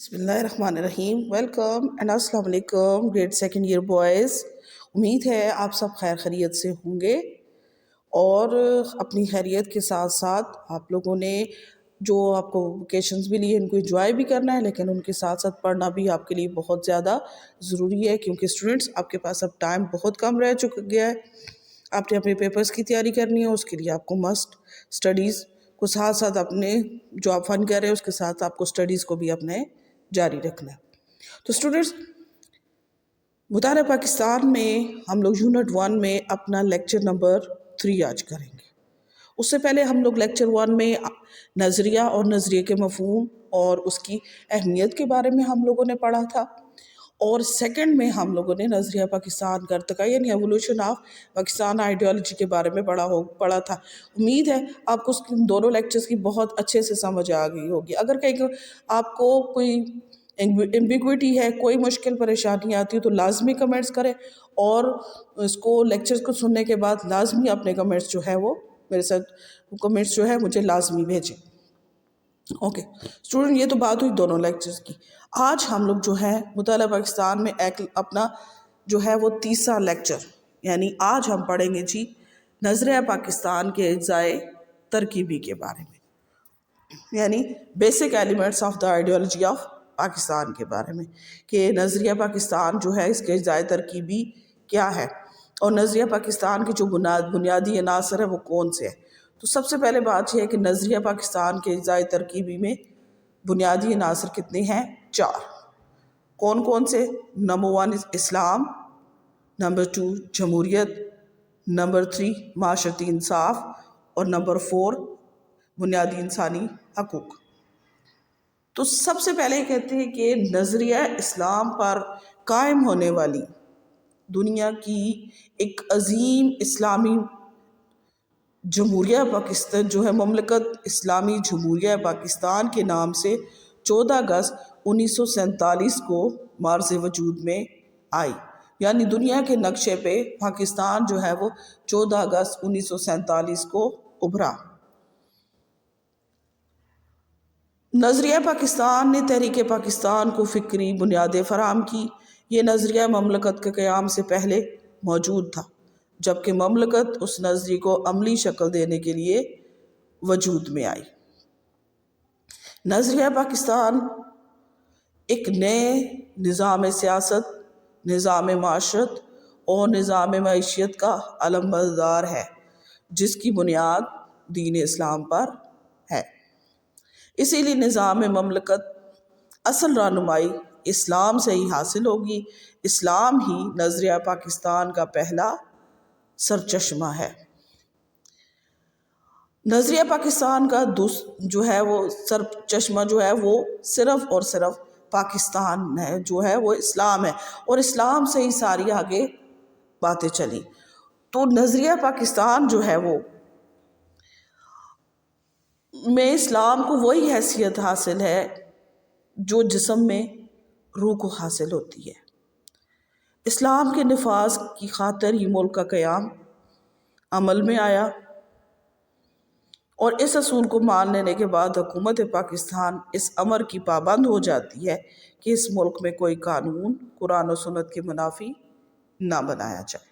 بسم اللہ الرحمن الرحیم. ویلکم اینڈ السلام علیکم گریڈ سیکنڈ ایئر بوائز. امید ہے آپ سب خیر خیریت سے ہوں گے اور اپنی خیریت کے ساتھ ساتھ آپ لوگوں نے جو آپ کو ویکیشنز بھی لیے ان کو انجوائے بھی کرنا ہے، لیکن ان کے ساتھ ساتھ پڑھنا بھی آپ کے لیے بہت زیادہ ضروری ہے، کیونکہ اسٹوڈنٹس آپ کے پاس اب ٹائم بہت کم رہ گیا ہے. آپ نے اپنے پیپرز کی تیاری کرنی ہے، اس کے لیے آپ کو مسٹ اسٹڈیز کو ساتھ ساتھ اپنے جو آپ فن کر رہے ہیں اس کے ساتھ آپ کو اسٹڈیز کو بھی اپنے جاری رکھنا ہے. تو اسٹوڈنٹس، مطالعہ پاکستان میں ہم لوگ یونٹ 1 میں اپنا لیکچر نمبر 3 آج کریں گے. اس سے پہلے ہم لوگ لیکچر 1 میں نظریہ اور نظریے کے مفہوم اور اس کی اہمیت کے بارے میں ہم لوگوں نے پڑھا تھا، اور سیکنڈ میں ہم لوگوں نے نظریہ پاکستان کا ارتقاء یعنی ایوولوشن آف پاکستان آئیڈیالوجی کے بارے میں پڑھا تھا. امید ہے آپ کو ان دونوں لیکچرز کی بہت اچھے سے سمجھ آ گئی ہوگی. اگر کہیں آپ کو کوئی ایمبیگوٹی ہے، کوئی مشکل پریشانی آتی ہے تو لازمی کمنٹس کریں، اور اس کو لیکچرز کو سننے کے بعد لازمی اپنے کمنٹس جو ہے وہ میرے ساتھ کمنٹس جو ہے مجھے لازمی بھیجیں. اوکے اسٹوڈنٹ، یہ تو بات ہوئی دونوں لیکچرز کی. آج ہم لوگ جو ہے مطالعہ پاکستان میں اپنا جو ہے وہ تیسرا لیکچر، یعنی آج ہم پڑھیں گے جی نظریہ پاکستان کے اجزائے ترکیبی کے بارے میں، یعنی basic elements of the ideology of Pakistan کے بارے میں، کہ نظریہ پاکستان جو ہے اس کے اجزائے ترکیبی کیا ہے اور نظریہ پاکستان کی جو بنیادی عناصر ہے وہ کون سے ہیں. تو سب سے پہلے بات یہ ہے کہ نظریہ پاکستان کے اجزائے ترکیبی میں بنیادی عناصر کتنے ہیں؟ 4. کون کون سے؟ نمبر 1 اسلام، نمبر 2 جمہوریت، نمبر 3 معاشرتی انصاف، اور نمبر 4 بنیادی انسانی حقوق. تو سب سے پہلے کہتے ہیں کہ نظریہ اسلام پر قائم ہونے والی دنیا کی ایک عظیم اسلامی جمہوریہ پاکستان جو ہے مملکت اسلامی جمہوریہ پاکستان کے نام سے 14 اگست 1947 کو مارز وجود میں آئی. یعنی دنیا کے نقشے پہ پاکستان جو ہے وہ 14 اگست 1947 کو ابھرا. نظریہ پاکستان نے تحریک پاکستان کو فکری بنیادیں فراہم کی. یہ نظریہ مملکت کے قیام سے پہلے موجود تھا، جبکہ مملکت اس نظریے کو عملی شکل دینے کے لیے وجود میں آئی. نظریہ پاکستان ایک نئے نظام سیاست، نظام معاشرت اور نظام معیشت کا علمبردار ہے، جس کی بنیاد دین اسلام پر ہے. اسی لیے نظام مملکت اصل رہنمائی اسلام سے ہی حاصل ہوگی. اسلام ہی نظریہ پاکستان کا پہلا سرچشمہ ہے. نظریہ پاکستان کا جو ہے وہ سرچشمہ جو ہے وہ صرف اور صرف پاکستان ہے، جو ہے وہ اسلام ہے، اور اسلام سے ہی ساری آگے باتیں چلی. تو نظریہ پاکستان جو ہے وہ میں اسلام کو وہی حیثیت حاصل ہے جو جسم میں روح کو حاصل ہوتی ہے. اسلام کے نفاذ کی خاطر ہی ملک کا قیام عمل میں آیا، اور اس اصول کو مان لینے کے بعد حکومت پاکستان اس امر کی پابند ہو جاتی ہے کہ اس ملک میں کوئی قانون قرآن و سنت کے منافی نہ بنایا جائے.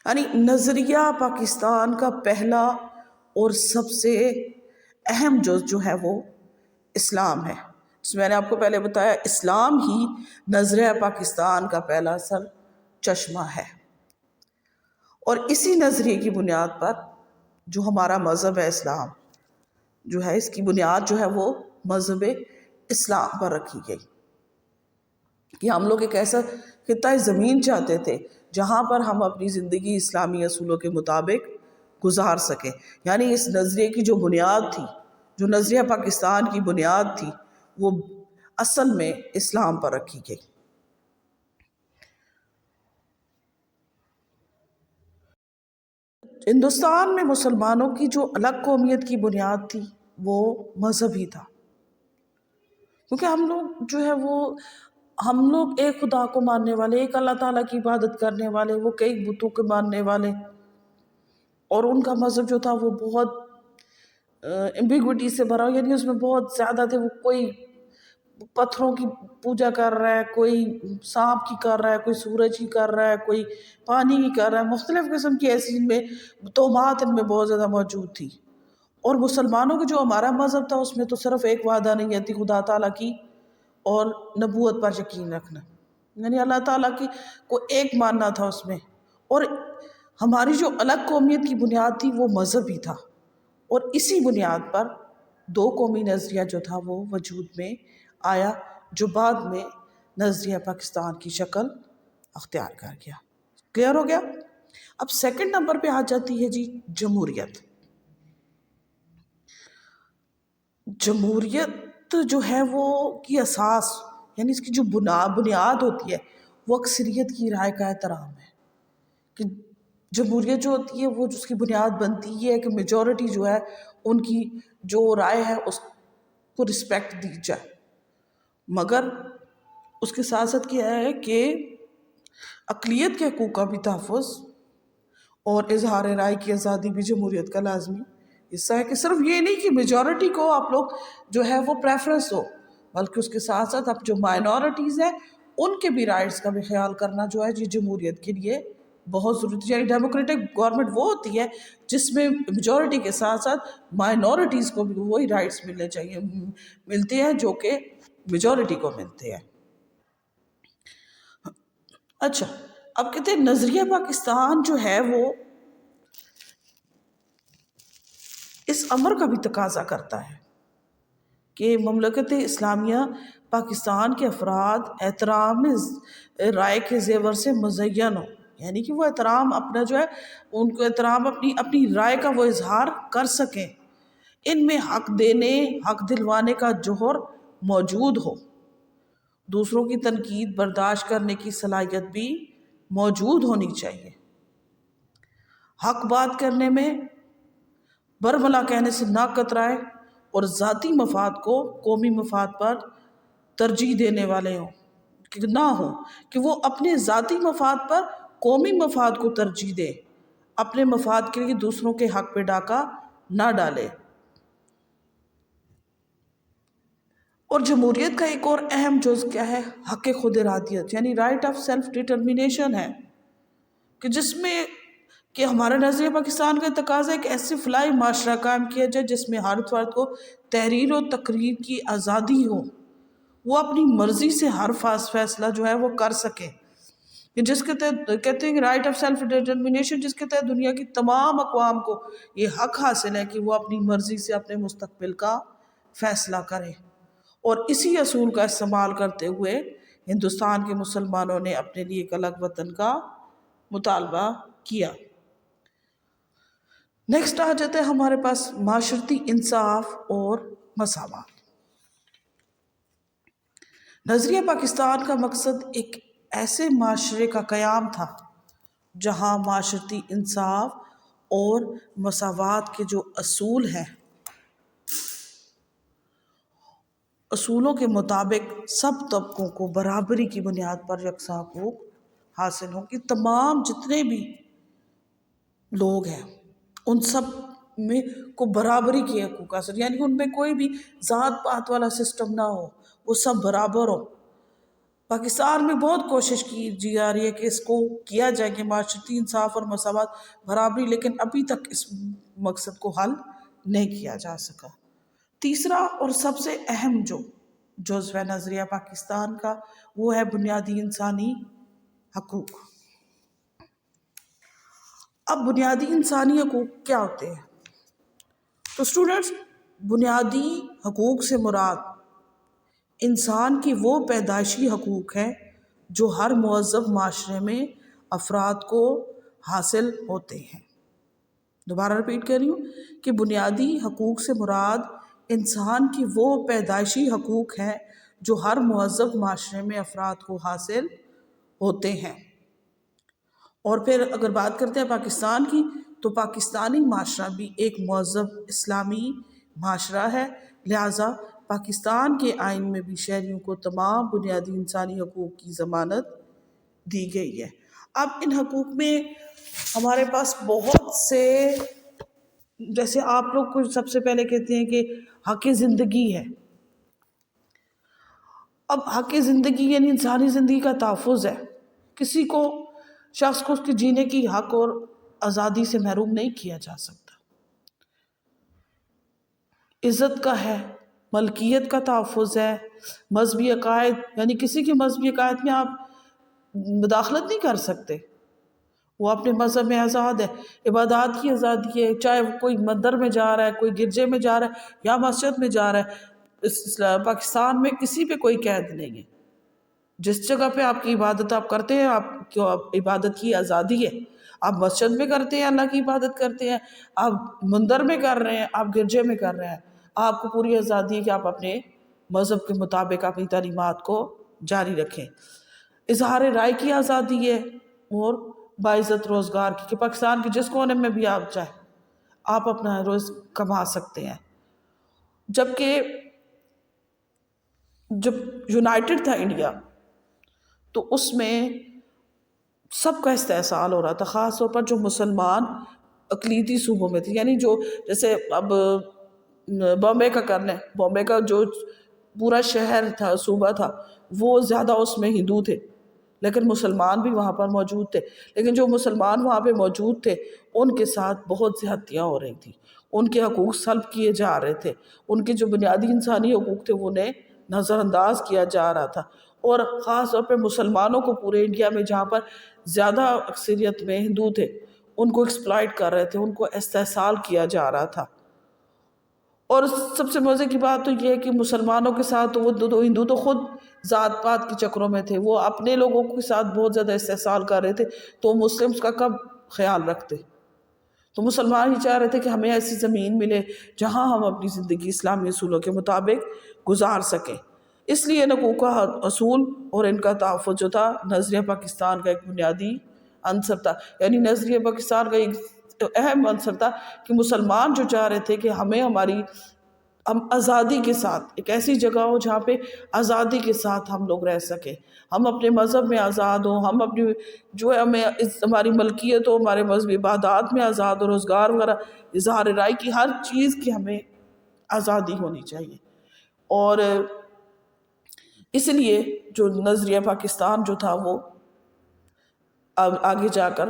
یعنی نظریہ پاکستان کا پہلا اور سب سے اہم جز جو ہے وہ اسلام ہے. جس میں نے آپ کو پہلے بتایا اسلام ہی نظریہ پاکستان کا پہلا سر چشمہ ہے، اور اسی نظریے کی بنیاد پر جو ہمارا مذہب ہے اسلام جو ہے، اس کی بنیاد جو ہے وہ مذہب اسلام پر رکھی گئی. کہ ہم لوگ ایک ایسا خطہ زمین چاہتے تھے جہاں پر ہم اپنی زندگی اسلامی اصولوں کے مطابق گزار سکیں. یعنی اس نظریے کی جو بنیاد تھی، جو نظریہ پاکستان کی بنیاد تھی، وہ اصل میں اسلام پر رکھی گئی. ہندوستان میں مسلمانوں کی جو الگ قومیت کی بنیاد تھی وہ مذہب ہی تھا، کیونکہ ہم لوگ ایک خدا کو ماننے والے، ایک اللہ تعالیٰ کی عبادت کرنے والے، وہ کئی بتوں کو ماننے والے، اور ان کا مذہب جو تھا وہ بہت ایمبیگوٹی سے بھرا، یعنی اس میں بہت زیادہ تھے، وہ کوئی پتھروں کی پوجا کر رہا ہے، کوئی سانپ کی کر رہا ہے، کوئی سورج کی کر رہا ہے، کوئی پانی کی کر رہا ہے، مختلف قسم کی ایسی ان میں توہمات ان میں بہت زیادہ موجود تھی۔ اور مسلمانوں کا جو ہمارا مذہب تھا اس میں تو صرف ایک وعدہ نہیں تھی خدا تعالیٰ کی اور نبوت پر یقین رکھنا، یعنی اللہ تعالیٰ کی کو ایک ماننا تھا اس میں۔ اور ہماری جو الگ قومیت کی بنیاد تھی وہ مذہب ہی تھا، اور اسی بنیاد پر دو قومی نظریہ جو تھا وہ وجود میں آیا، جو بعد میں نظریہ پاکستان کی شکل اختیار کر گیا۔ کلیئر ہو گیا؟ اب سیکنڈ نمبر پہ آ جاتی ہے جی جمہوریت۔ جمہوریت جو ہے وہ کی اساس، یعنی اس کی جو بنیاد ہوتی ہے وہ اکثریت کی رائے کا احترام ہے۔ کہ جمہوریت جو ہوتی ہے وہ جس کی بنیاد بنتی ہے کہ میجورٹی جو ہے ان کی جو رائے ہے اس کو رسپیکٹ دی جائے، مگر اس کے ساتھ ساتھ کیا ہے کہ اقلیت کے حقوق کا بھی تحفظ اور اظہار رائے کی آزادی بھی جمہوریت کا لازمی حصہ ہے۔ کہ صرف یہ نہیں کہ میجورٹی کو آپ لوگ جو ہے وہ پریفرنس ہو، بلکہ اس کے ساتھ ساتھ اب جو مائنورٹیز ہیں ان کے بھی رائٹس کا بھی خیال کرنا جو ہے جمہوریت کے لیے بہت ضروری ہے۔ یعنی ڈیموکریٹک گورنمنٹ وہ ہوتی ہے جس میں میجورٹی کے ساتھ ساتھ مائنورٹیز کو بھی وہی رائٹس ملتے ہیں جو کہ میجورٹی کو ملتے ہیں۔ اچھا، اب کہتے ہیں نظریہ پاکستان جو ہے وہ اس امر کا بھی تقاضا کرتا ہے کہ مملکت اسلامیہ پاکستان کے افراد احترام رائے کے زیور سے مزین ہو، یعنی کہ وہ احترام اپنا جو ہے ان کو احترام اپنی رائے کا وہ اظہار کر سکیں، ان میں حق دینے حق دلوانے کا جوہر موجود ہو، دوسروں کی تنقید برداشت کرنے کی صلاحیت بھی موجود ہونی چاہیے، حق بات کرنے میں برملا کہنے سے نہ کترائے اور ذاتی مفاد کو قومی مفاد پر ترجیح دینے والے ہوں، کہ نہ ہو کہ وہ اپنے ذاتی مفاد پر قومی مفاد کو ترجیح دے، اپنے مفاد کے لیے دوسروں کے حق پہ ڈاکہ نہ ڈالے۔ اور جمہوریت کا ایک اور اہم جز کیا ہے؟ حق خود ارادیت، یعنی رائٹ آف سیلف ڈٹرمینیشن ہے، کہ جس میں کہ ہمارا نظریہ پاکستان کا تقاضا ہے کہ ایسے فلاحی معاشرہ قائم کیا جائے جس میں ہر فرد کو تحریر و تقریر کی آزادی ہو، وہ اپنی مرضی سے ہر فیصلہ جو ہے وہ کر سکے، جس کے تحت کہتے ہیں رائٹ آف سیلف ڈٹرمینیشن، جس کے تحت دنیا کی تمام اقوام کو یہ حق حاصل ہے کہ وہ اپنی مرضی سے اپنے مستقبل کا فیصلہ کرے۔ اور اسی اصول کا استعمال کرتے ہوئے ہندوستان کے مسلمانوں نے اپنے لیے ایک الگ وطن کا مطالبہ کیا۔ نیکسٹ آ جاتا ہے ہمارے پاس معاشرتی انصاف اور مساوات۔ نظریہ پاکستان کا مقصد ایک ایسے معاشرے کا قیام تھا جہاں معاشرتی انصاف اور مساوات کے جو اصول ہیں، اصولوں کے مطابق سب طبقوں کو برابری کی بنیاد پر یکساں حقوق حاصل ہوں، کہ تمام جتنے بھی لوگ ہیں ان سب میں کو برابری کے حقوق حاصل، یعنی ان میں کوئی بھی ذات پات والا سسٹم نہ ہو، وہ سب برابر ہو۔ پاکستان میں بہت کوشش کی جا رہی ہے کہ اس کو کیا جائے کہ معاشرتی انصاف اور مساوات برابری، لیکن ابھی تک اس مقصد کو حل نہیں کیا جا سکا۔ تیسرا اور سب سے اہم جو جزو ہے نظریہ پاکستان کا وہ ہے بنیادی انسانی حقوق۔ اب بنیادی انسانی حقوق کیا ہوتے ہیں؟ تو اسٹوڈنٹس، بنیادی حقوق سے مراد انسان کی وہ پیدائشی حقوق ہیں جو ہر مہذب معاشرے میں افراد کو حاصل ہوتے ہیں۔ دوبارہ رپیٹ کر رہی ہوں کہ بنیادی حقوق سے مراد انسان کی وہ پیدائشی حقوق ہیں جو ہر مہذب معاشرے میں افراد کو حاصل ہوتے ہیں۔ اور پھر اگر بات کرتے ہیں پاکستان کی، تو پاکستانی معاشرہ بھی ایک مہذب اسلامی معاشرہ ہے، لہٰذا پاکستان کے آئین میں بھی شہریوں کو تمام بنیادی انسانی حقوق کی ضمانت دی گئی ہے۔ اب ان حقوق میں ہمارے پاس بہت سے، جیسے آپ لوگ کو سب سے پہلے کہتے ہیں کہ حق زندگی ہے، اب حق زندگی یعنی انسانی زندگی کا تحفظ ہے، کسی کو شخص کو اس کے جینے کی حق اور آزادی سے محروم نہیں کیا جا سکتا۔ عزت کا ہے، ملکیت کا تحفظ ہے، مذہبی عقائد یعنی کسی کے مذہبی عقائد میں آپ مداخلت نہیں کر سکتے، وہ اپنے مذہب میں آزاد ہے، عبادات کی آزادی ہے، چاہے وہ کوئی مندر میں جا رہا ہے، کوئی گرجے میں جا رہا ہے یا مسجد میں جا رہا ہے، پاکستان میں کسی پہ کوئی قید نہیں ہے۔ جس جگہ پہ آپ کی عبادت آپ کرتے ہیں، آپ کی عبادت کی آزادی ہے، آپ مسجد میں کرتے ہیں اللہ کی عبادت کرتے ہیں، آپ مندر میں کر رہے ہیں، آپ گرجے میں کر رہے ہیں، آپ کو پوری آزادی ہے کہ آپ اپنے مذہب کے مطابق اپنی تعلیمات کو جاری رکھیں۔ اظہار رائے کی آزادی ہے اور باعزت روزگار کی، کہ پاکستان کے جس کونے میں بھی آپ چاہیں آپ اپنا روز کما سکتے ہیں۔ جبکہ جب یونائٹڈ تھا انڈیا تو اس میں سب کا استحصال ہو رہا تھا، خاص طور پر جو مسلمان اقلیتی صوبوں میں تھے، یعنی جو جیسے اب بامبے کا کر لیں، بامبے کا جو پورا شہر تھا، صوبہ تھا، وہ زیادہ اس میں ہندو تھے لیکن مسلمان بھی وہاں پر موجود تھے، لیکن جو مسلمان وہاں پہ موجود تھے ان کے ساتھ بہت زیادتیاں ہو رہی تھیں، ان کے حقوق سلب کیے جا رہے تھے، ان کے جو بنیادی انسانی حقوق تھے وہ انہیں نظر انداز کیا جا رہا تھا، اور خاص طور پہ مسلمانوں کو پورے انڈیا میں جہاں پر زیادہ اکثریت میں ہندو تھے ان کو ایکسپلائٹ کر رہے تھے، ان کو استحصال کیا جا رہا تھا۔ اور سب سے مزے کی بات تو یہ ہے کہ مسلمانوں کے ساتھ وہ ہندو تو خود ذات پات کے چکروں میں تھے، وہ اپنے لوگوں کے ساتھ بہت زیادہ استحصال کر رہے تھے، تو مسلمز کا کب خیال رکھتے؟ تو مسلمان ہی چاہ رہے تھے کہ ہمیں ایسی زمین ملے جہاں ہم اپنی زندگی اسلامی اصولوں کے مطابق گزار سکیں۔ اس لیے حقوق کا اصول اور ان کا تحفظ جو تھا نظریہ پاکستان کا ایک بنیادی عنصر تھا، یعنی نظریہ پاکستان کا ایک اہم عنصر تھا کہ مسلمان جو چاہ رہے تھے کہ ہم آزادی کے ساتھ ایک ایسی جگہ ہو جہاں پہ آزادی کے ساتھ ہم لوگ رہ سکیں، ہم اپنے مذہب میں آزاد ہوں، ہم اپنی جو ہے ہماری ملکیت ہو، ہمارے مذہبی عبادات میں آزاد ہو، روزگار وغیرہ، اظہار رائے کی ہر چیز کی ہمیں آزادی ہونی چاہیے۔ اور اس لیے جو نظریہ پاکستان جو تھا وہ آگے جا کر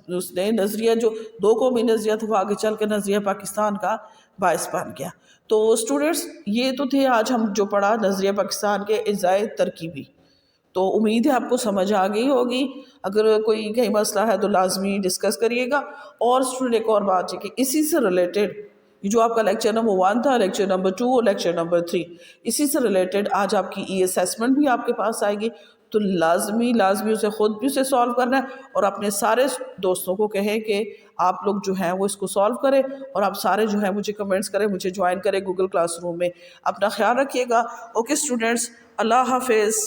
اس نے نظریہ جو دو قومی نظریہ تھا وہ آگے چل کے نظریہ پاکستان کا باعث بن گیا۔ تو اسٹوڈنٹس یہ تو تھے آج ہم جو پڑھا نظریہ پاکستان کے اجزاء ترکیبی، تو امید ہے آپ کو سمجھ آ گئی ہوگی، اگر کوئی کہیں مسئلہ ہے تو لازمی ڈسکس کریے گا۔ اور اسٹوڈنٹ ایک اور بات ہے کہ اسی سے ریلیٹڈ یہ جو آپ کا لیکچر نمبر 1 تھا، لیکچر نمبر 2 اور لیکچر نمبر 3، اسی سے ریلیٹڈ آج آپ کی ای اسیسمنٹ بھی آپ کے پاس آئے گی، تو لازمی اسے خود بھی اسے سالو کرنا ہے، اور اپنے سارے دوستوں کو کہیں کہ آپ لوگ جو ہیں وہ اس کو سالو کریں، اور آپ سارے جو ہیں مجھے کمنٹس کریں، مجھے جوائن کریں گوگل کلاس روم میں۔ اپنا خیال رکھیے گا۔ اوکے اسٹوڈنٹس، اللہ حافظ۔